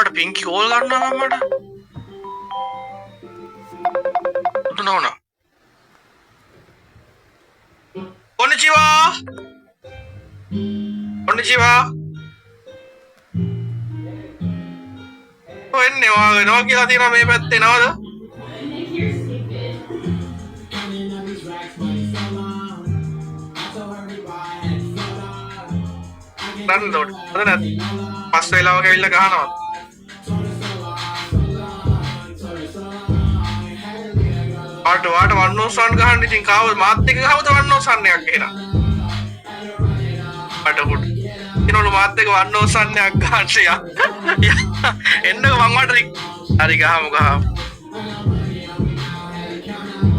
අම්මට පිංකි කෝල් ගන්නවා අම්මට. උතුනවනා. කොන්නිචිවා. කොන්නිචිවා. ඔන්නේ වාගෙනවා කියලා තියෙනවා මේ පැත්තේ නවද? නන්දෝඩ. අද නැත්. පස් වෙලාවක ඇවිල්ලා ගහනවා. ආට වන්නෝසන් ගහන්න ඉතින් කාවද මාත් එක්ක ගහවද වන්නෝසන් එකක් එහෙනම්. අටකොට. ඉනෝල මාත් එක්ක වන්නෝසන් එකක් ගහන්න යා. එන්නක මං වට හරි ගහමු.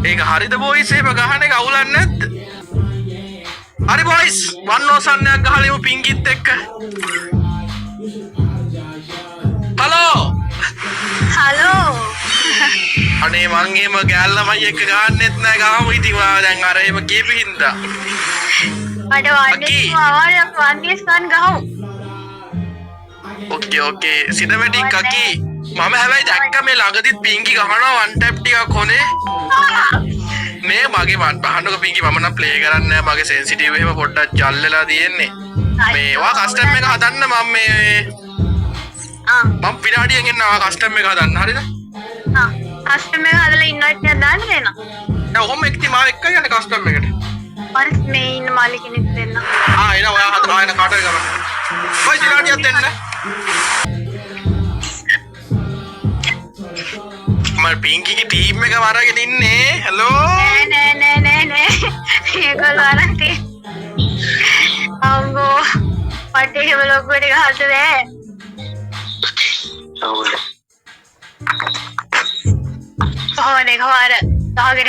ඒක හරිද බොයිස් එහෙම ගහන එක අවුලක් නැද්ද? හරි බොයිස් වන්නෝසන් එකක් ගහලිමු පිංගිත් එක්ක. හලෝ අනේ මං එහෙම ගෑල්ලමයි එක්ක ගහන්නෙත් නෑ ගහමු ඉතින් දැන් අර එහෙම කීපි හින්දා අඩ වන්ඩිස්වන් ගහමු. ඕකේ සිනමැටික් අකි මම හැබැයි දැක්ක මේ ළඟදිත් පිංකි ගහනවා වන් ටැප් ටිකක් හොඳේ මේ මගේ වන් පහන්නක පිංකි මම නම් ප්ලේ කරන්නේ නෑ මගේ සෙන්සිටිව් එහෙම පොඩ්ඩක් ජල් වෙලා තියෙන්නේ මේවා කස්ටම් එක හදන්න මම මේ මම විනාඩියෙන් එන්නවා කස්ටම් එක හදන්න හරිද? කස්ටම් එක හදලා ඉන්වයිට් එකක් දාන්න දෙන්න. දැන් ඔහොම එක්ටි මාව එක්ක යන්නේ කස්ටම් එකට. මම මේ ඉන්න මාළි කෙනෙක් දෙන්න. එන ඔයා හදලා එන කාටද ගමන්. කොයි විනාඩියක් දෙන්න? මම පිංකිගේ ටීම් එක වරගෙන ඉන්නේ. හලෝ. නෑ. ඒගොල්ලෝ අරන් අම්මෝ. පටේ එහෙම ලොකුවට ගහද්ද බෑ. කොහොමද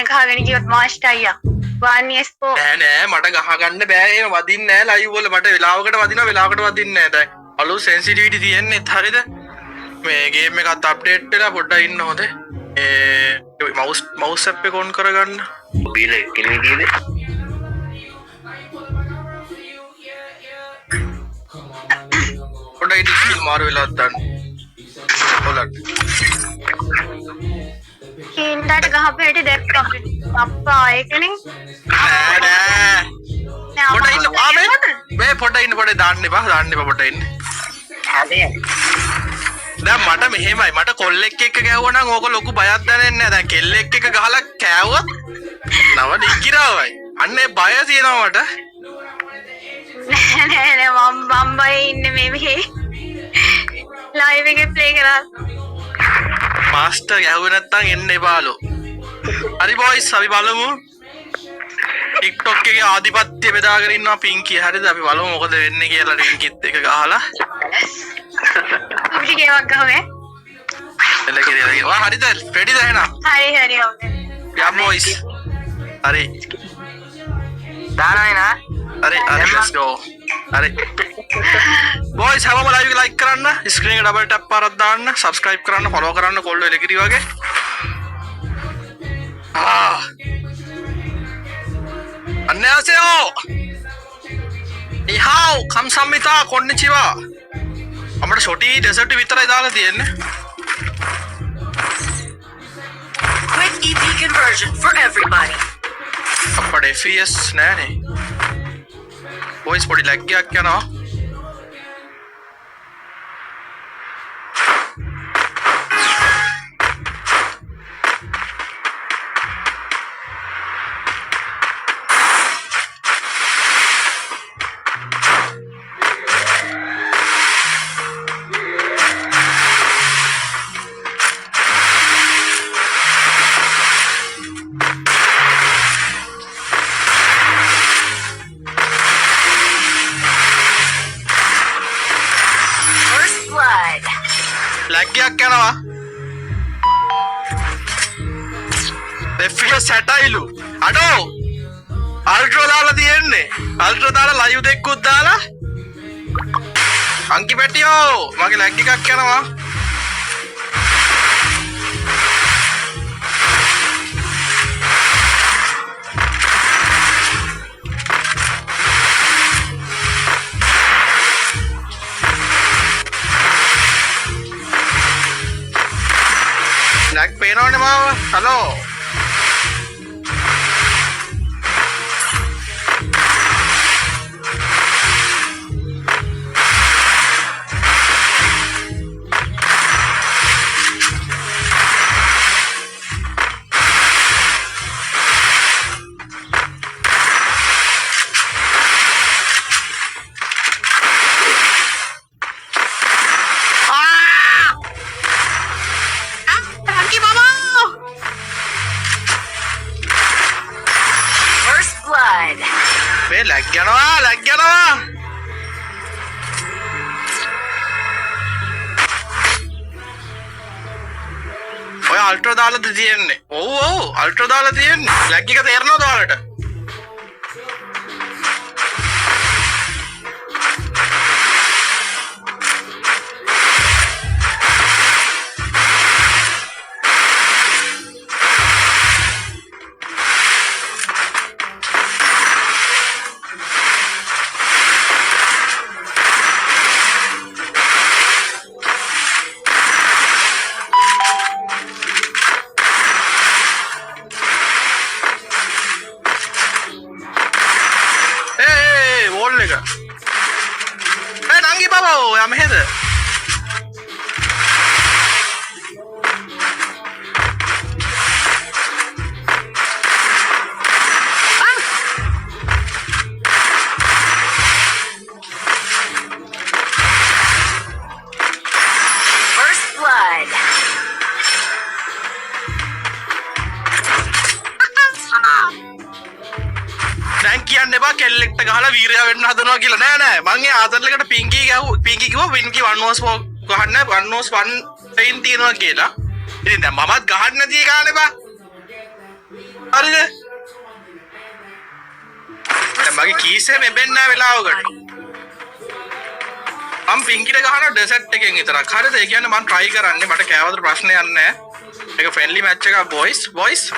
ගහගෙන කිව්වොත් මාස්ටර් අයියා වානියස්පෝ නෑ මට ගහගන්න බෑ එහෙම වදින්නේ නෑ ලයිව් වල මට වෙලාවකට වදිනවා වෙලාවකට වදින්නේ නෑ දැන් අලුත් සෙන්සිටිවිටි තියෙන්නේ හරියද මේ ගේම් එකත් අප්ඩේට් වෙලා පොඩ්ඩක් ඉන්න හොඳේ මවුස් ඇප් එක ඔන් කරගන්න මොබයිල් එක කෙනෙක් දීද පොඩ්ඩක් ඩිස්ප්ලේ මාරු වෙලා දාන්න ඔලත් කින්ඩට ගහපේට දැක්ක අප්පා ඒකනේ නෑ පොඩ්ඩක් ඉන්න ආමේ පොඩ්ඩක් ඉන්න පොඩ්ඩක් දාන්න එපා පොඩ්ඩක් ඉන්න හදේ දැන් මට මෙහෙමයි මට කොල්ලෙක් එක්ක ගැහුවා නම් ඕක ලොකු බයක් දැනෙන්නේ නැහැ දැන් කෙල්ලෙක් එක්ක ගහලා කෑවුවත් නව ඩිංගිරාවයි අන්නේ බය තියෙනවා මට නෑ මම බය ඉන්නේ මේ ලයිව් එකේ ප්ලේ කරා මාස්ටර් ගැහුවේ නැත්තම් එන්න එපාලු හරි බොයිස් අපි බලමු TikTok එකේ ආධිපත්‍ය බෙදාගෙන ඉන්නවා පිංකි හරිද අපි බලමු මොකද වෙන්නේ කියලා රින්කිත් එක ගහලා උඩි ගේවක් ගහුවේ එලගේ වා හරිද රෙඩිද එහෙනම් හරි යම් බොයිස් හරි දානයි නා හරි let's go හරි බොයිස් හැමෝම ලයිව් එක ලයික් කරන්න ස්ක්‍රීන් එක ඩබල් ටැප් පාරක් දාන්න සබ්ස්ක්‍රයිබ් කරන්න ෆලෝ කරන්න කොල්ලෝ එලකිරි වගේ 안녕하세요. 니하오 감사합니다. konnichiwa. අපිට ෂොටි ඩෙසර්ට් විතරයි දාලා තියෙන්නේ. Quick EP conversion for everybody. අපිට FPS නෑනේ. වොයිස් පොඩි ලැග් එකක් යනවා. ලැග්ගයක් යනවා FPS 60යිලු අඩෝ අල්ට්‍රා දාලා තියෙන්නේ අල්ට්‍රා දාලා ලයිව් දෙකකුත් දාලා අංකි පැටියෝ මගේ ලැග් එකක් යනවා මාව. හලෝ. First blood. මේ ලැග් යනවා. ඔය අල්ට්‍රා දාලාද තියෙන්නේ? ඔව් අල්ට්‍රා දාලා තියෙන්නේ. ලැග් එක තේරෙනවද ඔයාලට? වෝල් එක. නංගි බබා ඔයා මෙහෙද? First blood. දැන් කියන්න එපා කෙල්ලෙක්ට ගහලා වීරයා වෙන්න හදනවා කියලා. නෑ මං ඒ ආතල්ලකට පිංකි කිව්වා පිංකි 1 ගහන්න 1 පේන් තියනවා කියලා. ඉතින් දැන් මමත් ගහන්න නැති ගහන්න එපා. හරිද? දැන් මගේ කීසේ මෙබෙන්න වෙලාවකට. මම පිංකිට ගහන ඩෙසර්ට් එකෙන් විතරක්. හරිද? ඒ කියන්නේ මම try කරන්නේ මට කෑවතර ප්‍රශ්නයක් නැහැ. මේක ෆ්‍රෙන්ඩ්ලි මැච් එකක් boys.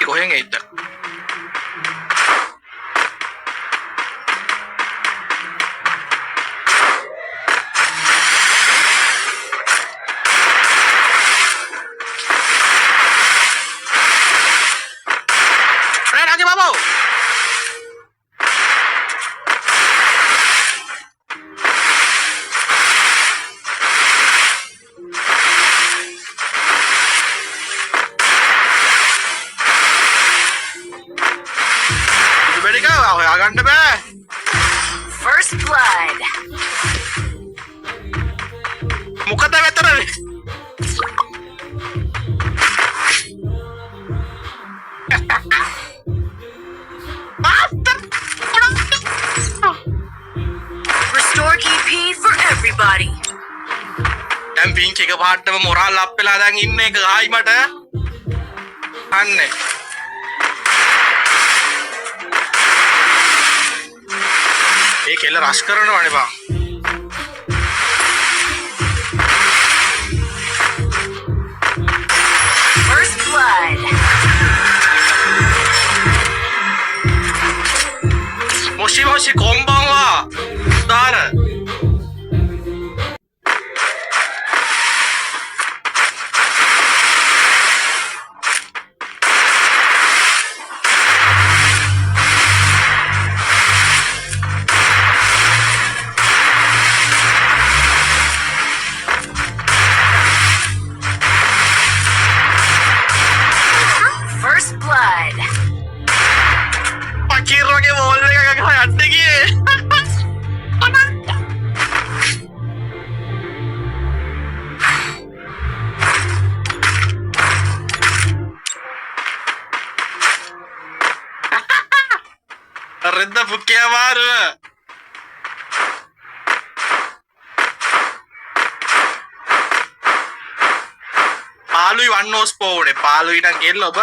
කොහෙන් එයිද? නගේ බබෝ. හොයාගන්න බෑ. First blood. මොකද වෙතරනේ? Restore EP for everybody. දැන් පිංචි එක පාටම මොරාල් අප් වෙලා දැන් ඉන්නේ එක ආයි මට. අන්නේ. ඒ කෙල්ල රෂ් කරනවනේ බා. First blood. මොෂි කොම්බන්වා. දාර. First blood. පචීර් වගේ වෝල් එකක් ගහලා යන්න ගියේ. රෙද්ද පුකියා මාරුව. පාලුයි වන්නෝස් පෝනේ. පාලුයි නම් ගෙල්ල ඔබ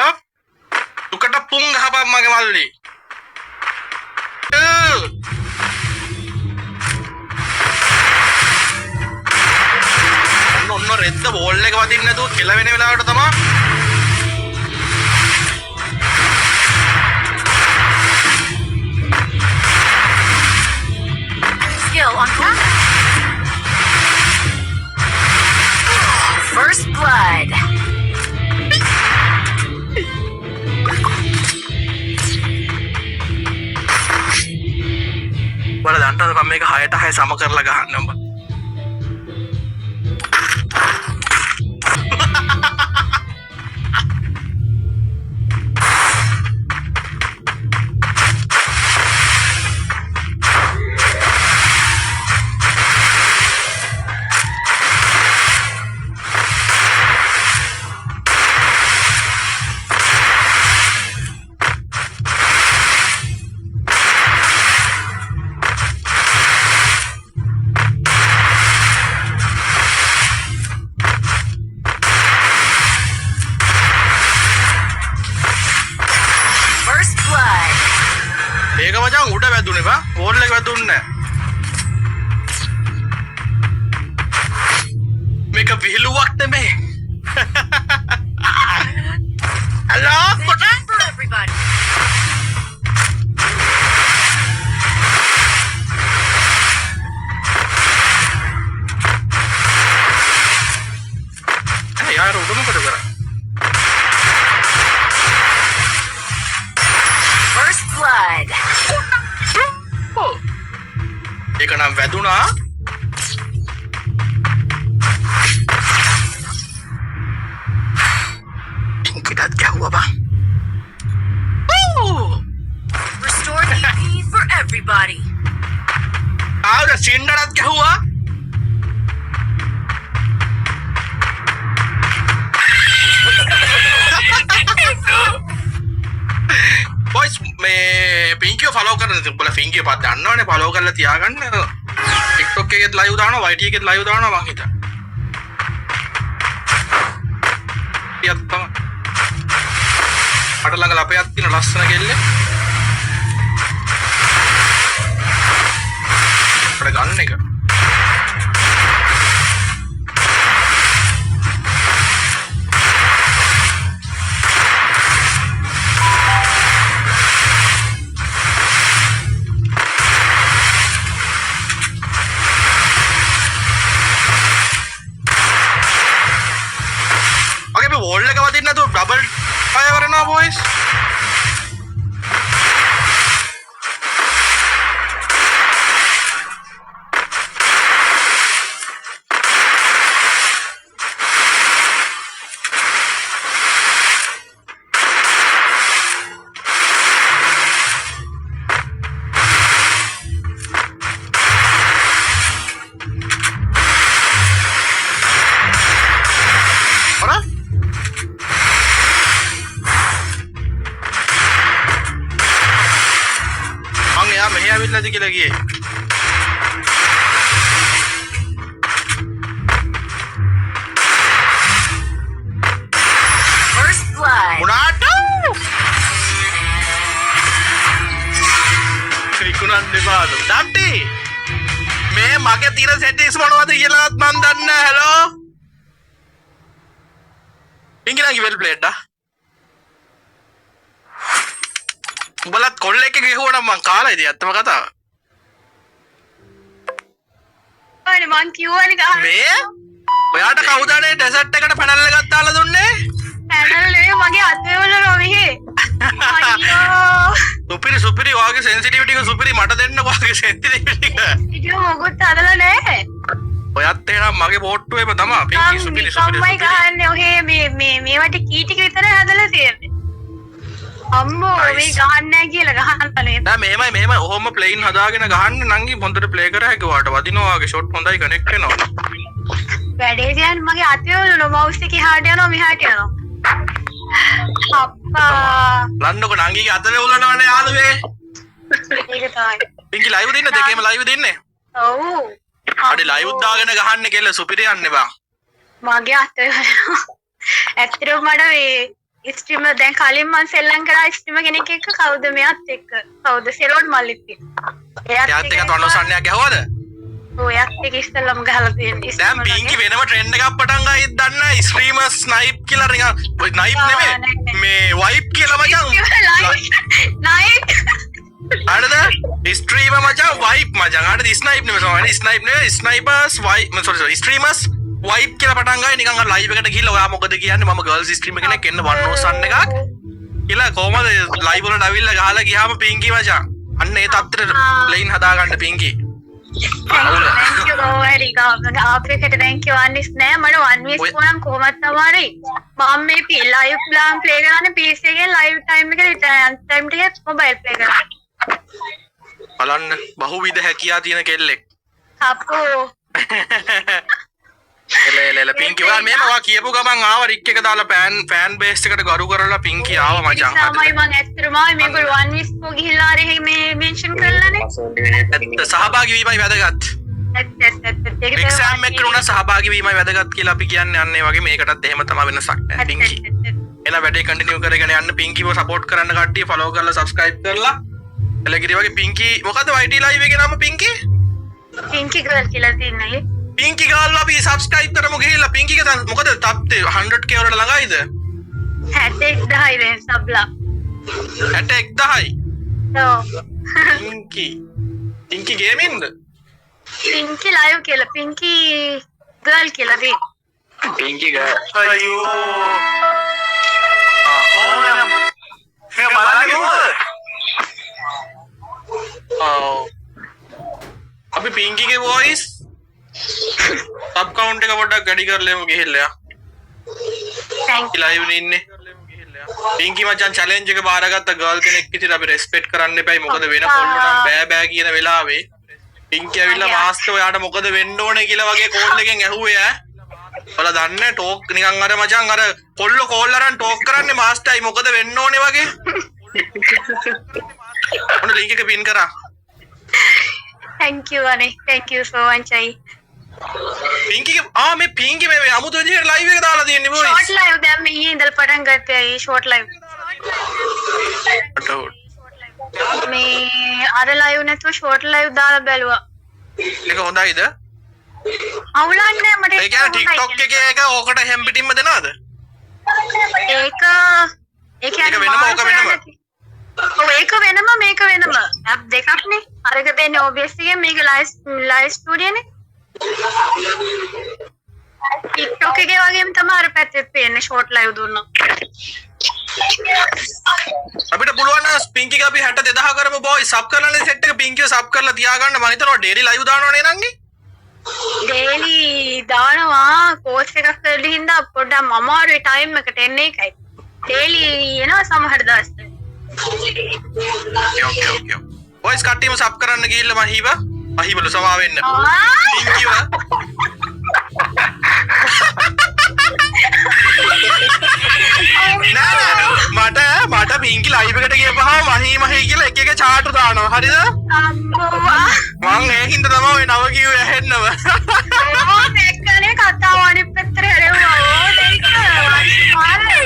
දුකට පුං ගහපන් මගේ මල්ලි. ඔන්න රෙද්ද බෝල් එක වදින්න නැතුව කෙල වෙන වෙලාවට තමයි Skill on combat. දන්නවද මම මේක 6ට 6 සම කරලා ගහන්න උඹ. First blood. මේක මචං උඩ වැදුනේ බා. බෝල් එක වැදුන්නේ නැහැ. මේක විහිළුවක් නෙමෙයි. Hello? Vengeance for everybody. यार उड़ में करो करा. First blood. ඒක නම් වැදුනා. ඉංගිටත් ගැහුවා බා. Restored EP for everybody. ආවද සින්ඩරත් ගැහුවා. boys මේ පින්කියෝ ෆලෝ කරන්න උඹලා පින්කියෝ පාත් දන්නවනේ ෆලෝ කරලා තියාගන්න TikTok එකේත් ලයිව් දානවා YT එකේත් ලයිව් දානවා මං හිතා පියත් තමයි අට ළඟ ලපයක් තියෙන ලස්සන කෙල්ල අපිට ගන්න එක wall එක වදින්න නතු ඩබල් ෆයර් කරනවා boys මෙහෙ ඇවිල්ලාද කියලා ගියේ First blood. මොනාට ඉක්ුණන් දෙපාද ඩට්ටි මේ මගේ තියෙන සෙටින්ග්ස් මොනවද කියලාත් මන් දන්නේ නැහැ hello ඉංග්‍රීසි වෙල් ප්ලේඩ් උඹලත් කොල්ල එක ගිහුවනම් මං කාලා ඉතින් ඇත්තම කතාව. අනේ මං කිව්වනේ ගහන්න. මේ ඔයාට කවුද අනේ ඩෙසර්ට් එකට පැනල් එකක් දාලා දුන්නේ? පැනල් නේ මගේ අතේ වල රොවිහි. අයියෝ. සුපිරි ඔයාගේ සෙන්සිටිවිටි එක සුපිරි මට දෙන්න ඔයාගේ සෙන්සිටිවිටි එක. ඉතින් මොකොත් හදලා නැහැ. ඔයත් එහෙනම් මගේ බෝට්ටුවේම තමයි. පිංකි සුපිරි. මයි ගහන්නේ ඔහේ මේවට කී ටික විතරයි හදලා තියෙන්නේ. අම්මෝ මේ ගහන්න නැහැ කියලා ගහන්නනේ. නෑ මෙහෙමයි ඔහොම ප්ලේන් හදාගෙන ගහන්න නංගි හොඳට ප්ලේ කර හැකි වාට වදිනවා වගේ ෂොට් හොඳයි කනෙක්ට් වෙනවා. වැඩේ කියන්නේ මගේ අතේ වල මවුස් එකේ හාට යනවා මෙහාට යනවා. අප්පා. ලන්නකො නංගිගේ අතේ උලනවනේ යාළුවේ. ඒක තමයි. පිංකි ලයිව් දෙන්න දෙකේම ලයිව් දෙන්නේ. ඔව්. අඩේ ලයිව් දාගෙන ගහන්න කෙල්ල සුපිරි යන්නේ බා. මගේ අතේ ඇත්තටම මට මේ ස්ට්‍රීම දැන් කලින් මම සෙල්ලම් කරා ස්ට්‍රීම කෙනෙක් එක්ක කවුද මෙයාත් එක්ක කවුද සෙලොඩ් මල්ලිත් එක්ක එයාත් එක්ක තොන්නසන්නයක් ගැහුවද ඔයත් එක්ක ඉස්සෙල්ලම ගහලා තියෙන දැන් පිංකි වෙනම ට්‍රෙන්ඩ් එකක් පටන් ගායිත් දන්න ස්ට්‍රීමර් ස්නයිප් කියලා නිකන් ඔය නයිප් නෙමෙයි මේ වයිප් කියලා මචං නයිප් හරිද ස්ට්‍රීමර් මචං වයිප් මචං හරිද ස්නයිප් නෙමෙයි ස්නයිප් නෙමෙයි ස්නයිපර්ස් වයිප් සෝරි ස්ට්‍රීමර්ස් වයිප් කියලා පටන් ගායි නිකන් අර ලයිව් එකට ගිහිල්ලා ඔයා මොකද කියන්නේ මම ගර්ල්ස් ස්ට්‍රීමර් කෙනෙක් එන්න වන්නෝසන්න එකක් කියලා කොහමද ලයිව් වලට අවිල්ලා ගහලා ගියාම පිංකි මචං අන්න ඒ තත්ත්වෙට ප්ලේන් හදා ගන්න පිංකි thank you very much ආපෙකට thank you අනිස් නෑ මට 1 week වුණාම කොහොමද තමයි මම මේ live plan play කරන්නේ PC එකෙන් live time එකට time ටිකේ mobile play කරන්නේ බලන්න බහුවිධ හැකියා තියෙන කෙල්ලෙක් අපෝ එල පින්කි වා මේම වා කියපු ගමන් ආව රික් එක දාලා ෆෑන් බේස් එකට ගරු කරලා පින්කි ආව මචං තමයි මම ඇත්තටම මේගොල්ලෝ 1 week කෝ ගිහිල්ලා ආරේ මේ මෙන්ෂන් කරලානේ ඇත්ත සහභාගී වීමයි වැදගත් එක්සෑම් එකකට උනා සහභාගී වීමයි වැදගත් කියලා අපි කියන්නේ අන්න ඒ වගේ මේකටත් එහෙම තමයි වෙනසක් නැහැ පින්කි එන වැඩේ කන්ටිනියු කරගෙන යන්න පින්කිව සපෝට් කරන්න කට්ටිය ෆලෝ කරලා සබ්ස්ක්‍රයිබ් කරලා එලගිරි වගේ පින්කි මොකද YT live එකේ නම පින්කි ගර්ල් කියලා තියෙනවා පින්කි ගාල්ලා අපි සබ්ස්ක්‍රයිබ් කරමු ගිහිල්ලා පින්කිගේ මොකද තප්තේ 100k වලට ළඟයිද 61000 වෙන සබ්ලා 61000 ඔව් පින්කි ගේමින්ද පින්කි ලයිව් කියලා පින්කි ගර්ල් කියලා වේ පින්කි ගා අයියෝ මේ බලන්න අපි පින්කිගේ වොයිස් සබ් කවුන්ට් එක පොඩ්ඩක් වැඩි කරලෙමු ගිහිල්ලා thank you ලයිව් නේ ඉන්නේ පින්කි මචං චැලෙන්ජ් එක බාරගත්ත ගර්ල් කෙනෙක් විදිහට අපි රෙස්පෙක්ට් කරන්න එපයි මොකද වෙන කොල්ලෝ නම් බෑ බෑ කියන වෙලාවේ පින්කි ඇවිල්ලා මාස්ටර් ඔයාට මොකද වෙන්න ඕනේ කියලා වගේ කෝල් එකෙන් ඇහුවේ ඈ ඔයාලා දන්නේ ටෝක් නිකන් අර මචං අර කොල්ලෝ කෝල් අරන් ටෝක් කරන්නේ මාස්ටර්යි මොකද වෙන්න ඕනේ වගේ ඔන්න ලින්ක් එක පින් කරා thank you අනේ thank you so much අයි පින්කි මේ පින්කි මේ අමුතු විදිහට ලයිව් එක දාලා තියෙන්නේ බොයි short live දැන් මේ ඊයේ ඉඳලා පටන් ගත්තේ අයි short live මේ අර live නැතුව short live දාලා බැලුවා ඒක හොඳයිද අවුලන්නේ මට ඒ කියන්නේ TikTok එකේ එක ඕකට හැම් පිටින්ම දෙනවද ඒක වෙනම ඕක වෙනම ඔව් ඒක වෙනම මේක වෙනම ඇප් දෙකක් නේ අරක දෙන්නේ obviously මේක live studio නේ TikTok එකේ වගේම තමයි අර පැත්තේ පේන්නේ short live දුන්නා අපිට පුළුවන් නම් පින්කික අපි 62000 කරමු බොයි සබ් කරලානේ සෙට් එක පින්කිව සබ් කරලා තියාගන්න මම හිතනවා ඩේලි ලයිව් දානවනේ නංගි ඩේලි දානවා කෝස් එකක් කරලා හින්දා පොඩ්ඩක් අමාරුයි ටයිම් එකට එන්නේ ඒකයි ඩේලි එනවා සමහර දවස් ඕකේ බොයිස් කට්ටියම සබ් කරන්න ගිහිල්ලා මහීවලු සමා වෙන්න පින්කිව මට පින්කි ලයිව් එකට ගියපහම මහී කියලා එක එක චාට් දානවා හරිද මං ඒ හින්දා තමයි ඔය නව කිව්වේ ඇහෙන්නව මේකනේ කතාව අනිත් පැත්තට හැරෙවුවා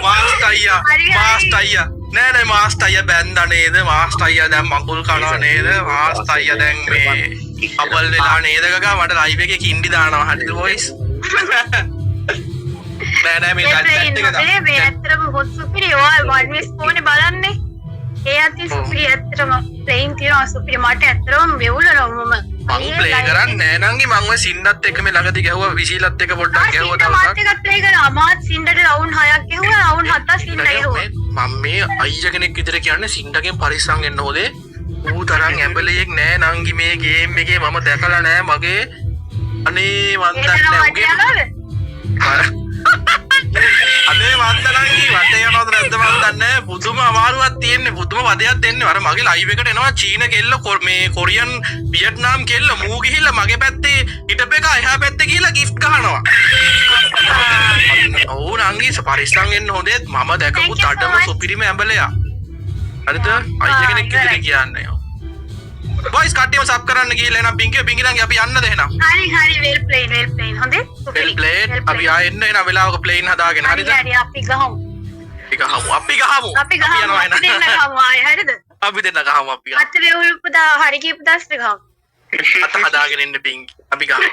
මාස්ටර් අයියා නෑ මාස්ටර් අයියා බැන්දා නේද මාස්ටර් අයියා දැන් මකුල් කනවා නේද මාස්ටර් අයියා දැන් මේ අපල් වෙලා නේද ගගා මට ලයිව් එකේ කින්ඩි දානවා හරිද වොයිස් නෑ මේ පැත්තට දාන්න මේ ඇත්තටම හොත් සුපිරි ඔය වන්විස් ෆෝනේ බලන්නේ ඒ අති සුපිරි ඇත්තටම ප්ලේන් තියනවා සුපිරි මට ඇත්තටම වෙවුලනවා මම ප්ලේ කරන්නේ නෑ නංගි මං ඔය සින්ඩත් එක්ක මේ ළඟදී ගැහුවා විශීලත් එක්ක පොඩ්ඩක් ගැහුවා තවසක් මාත් එකක් ප්ලේ කරා මාත් සින්ඩට රවුන්ඩ් 6ක් ගැහුවා රවුන්ඩ් 7ක් සින්ඩ ගැහුවා මම මේ අයියා කෙනෙක් විතර කියන්නේ සින්ඩගෙන් පරිස්සම් වෙන්න ඕනේ ඌ තරම් ඇඹලියෙක් නෑ නංගි මේ ගේම් එකේ මම දැකලා නෑ මගේ අනේ මන් දන්නේ නෑ අනේ වන්දනංගි වටේ යනවද නැද්ද මන් දන්නේ පුදුම අමාරුවක් තියෙන්නේ පුදුම වදයක් දෙන්නේ අර මගේ ලයිව් එකට එනවා චීන කෙල්ල මේ කොරියන් වියට්නාම් කෙල්ල මූ ගිහිල්ලා මගේ පැත්තේ හිටපෙක එහා පැත්තේ ගිහිල්ලා ගිෆ්ට් ගහනවා ඔව් නංගි පරිස්සම් වෙන්න හොඳේ මම දැකපු තඩම සුපිරිම ඇඹලයා හරිද අයියා කෙනෙක් විදිහට කියන්නේ බොයිස් කට්ටියම සබ් කරන්න ගිහලා එනවා පින්කි නංගි අපි යන්නද එහෙනම් හරි වෙල් ප්ලේන් හොඳේ වෙල් ප්ලේන් අපි ආ එන්න එන වෙලාවක ප්ලේන් හදාගෙන හරිද හරි අපි ගහමු අපි ගහමු යනවා එහෙනම් අපි දෙන්න ගහමු ආයේ හරිද අපි දෙන්න ගහමු අපි ගහමු අත වේවුල් පුදා හරි කියපු දවස් ගහමු අත හදාගෙන ඉන්න පින්කි අපි ගහමු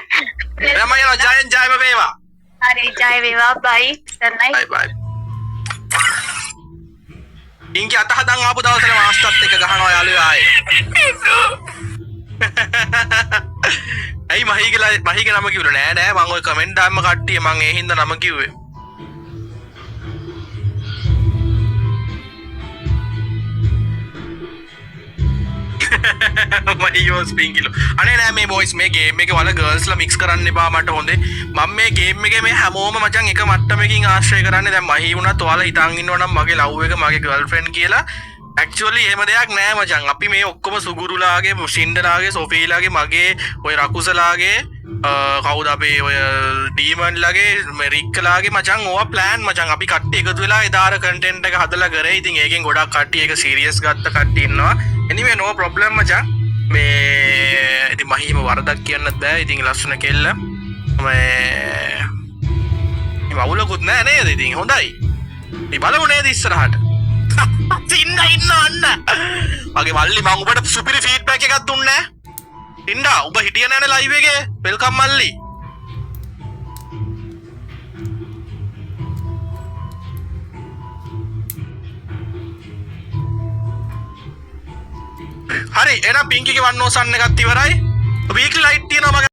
එරම යනවා ජයම වේවා හරි ජය වේවා බයි සර්ණයි බයි පින්කි අත හදන් ආපු දවසට මාස්ටර්ත් එක්ක ගහනවා යාළුවා ආයේ ඇයි මහීගේ නම කිව්වේ නෑ මං ඔය කමෙන්ට් දාන්න කට්ටිය මං ඒ හින්දා නම කිව්වේ මයියෝස් පින්කිලෝ අනේ නෑ මේ බොයිස් මේ ගේම් එකේ වල ගර්ල්ස්ලා මික්ස් කරන්න එපා මට හොඳේ මම මේ ගේම් එකේ මේ හැමෝම මචං එක මට්ටමකින් ආශ්‍රය කරන්නේ දැන් මහී වුණත් ඔයාලා හිතන් ඉන්නවනම් මගේ ලව් එක මගේ ගර්ල්ෆ්‍රෙන්ඩ් කියලා ඇක්චුවලි එහෙම දෙයක් නෑ මචං අපි මේ ඔක්කොම සුගුරුලාගේ ෂින්ඩලාගේ සොෆීලාගේ මගේ ඔය රකුසලාගේ කවුද අපේ ඔය ඩීමන්ලාගේ මෙරික්කලාගේ මචං ඕවා ප්ලෑන් මචං අපි කට්ටිය එකතු වෙලා එදාර කන්ටෙන්ට් එක හදලා කරේ ඉතින් ඒකෙන් ගොඩක් කට්ටිය ඒක සීරියස් ගත්ත කට්ටිය ඉන්නවා anyway no problem මචං මේ ඉතින් මහීම වරදක් කියන්නත් බෑ ඉතින් ලස්සන කෙල්ල මේ වවුලකුත් නෑ නේද ඉතින් හොඳයි මේ බලමු නේද ඉස්සරහට තින්ඩා ඉන්න අන්න මගේ මල්ලි මං ඔබට සුපිරි ෆීඩ්බැක් එකක් දුන්නේ තින්ඩා ඔබ හිටියේ නෑනේ ලයිව් එකේ වෙල්කම් මල්ලි හරි එහෙනම් පින්කිගේ 101 එකත් ඉවරයි වීක්ලි ලයිට් තියෙනවා මගේ